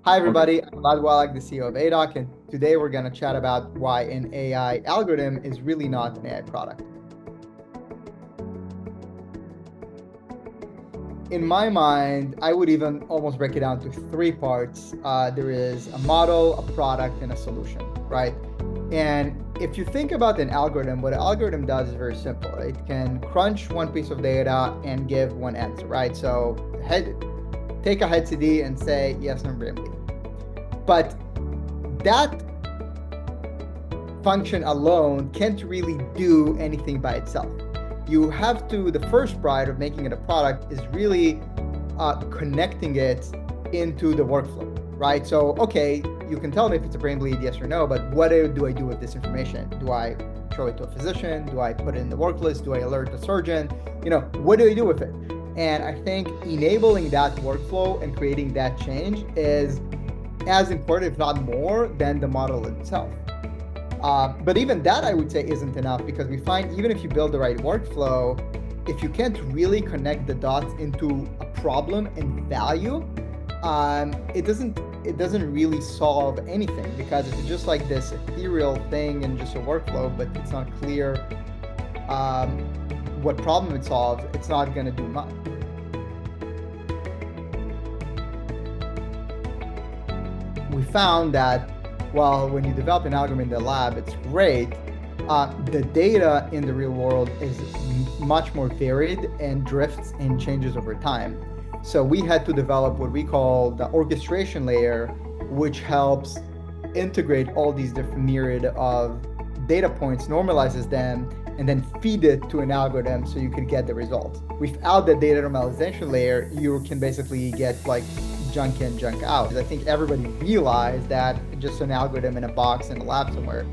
Hi, Okay. everybody. I'm Elad Walach, the CEO of Aidoc, and today we're going to chat about why an AI algorithm is really not an AI product. In my mind, I would even almost break it down to three parts. There is a model, a product, and a solution, right? And if you think about an algorithm, what an algorithm does is very simple. It can crunch one piece of data and give one answer, right? So take a head CD and say yes, no, randomly. But that function alone can't really do anything by itself. You have to, the first part of making it a product is really connecting it into the workflow, right? So, okay, you can tell me if it's a brain bleed, yes or no, but what do I do with this information? Do I show it to a physician? Do I put it in the work list? Do I alert the surgeon? What do I do with it? And I think enabling that workflow and creating that change is as important, if not more, than the model itself. But even that, I would say, isn't enough because we find even if you build the right workflow, if you can't really connect the dots into a problem and value, it doesn't really solve anything because if it's just like this ethereal thing and just a workflow, but it's not clear um, what problem it solves, it's not going to do much. We found that while when you develop an algorithm in the lab, it's great, the data in the real world is much more varied and drifts and changes over time. So we had to develop what we call the orchestration layer, which helps integrate all these different myriad of data points, normalizes them, and then feed it to an algorithm so you could get the results. Without the data normalization layer, you can basically get like junk in, junk out. I think everybody realized that just an algorithm in a box in a lab somewhere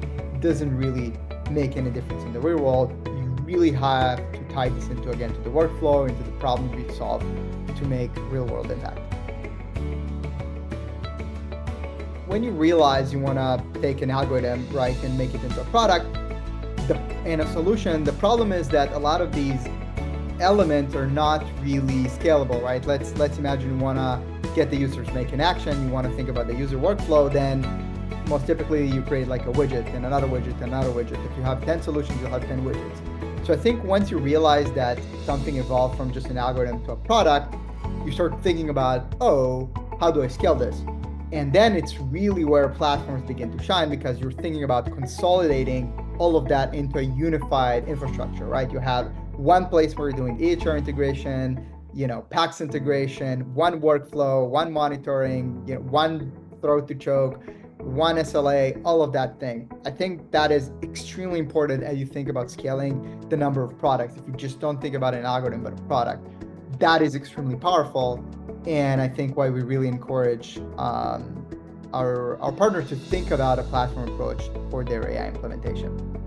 doesn't really make any difference in the real world. You really have to tie this into, again, to the workflow, into the problems we solve to make real world impact. When you realize you want to take an algorithm, right, and make it into a product and a solution, the problem is that a lot of these elements are not really scalable, right? Let's imagine you want to get the users make an action, you want to think about the user workflow, then most typically you create like a widget and another widget and another widget. If you have 10 solutions, you'll have 10 widgets. So I think once you realize that something evolved from just an algorithm to a product, you start thinking about, oh, how do I scale this? And then it's really where platforms begin to shine because you're thinking about consolidating all of that into a unified infrastructure, right? You have one place where you're doing EHR integration, PACS integration, one workflow, one monitoring, one throat to choke, one SLA, all of that thing. I think that is extremely important as you think about scaling the number of products. If you just don't think about an algorithm, but a product, that is extremely powerful. And I think why we really encourage our partners to think about a platform approach for their AI implementation.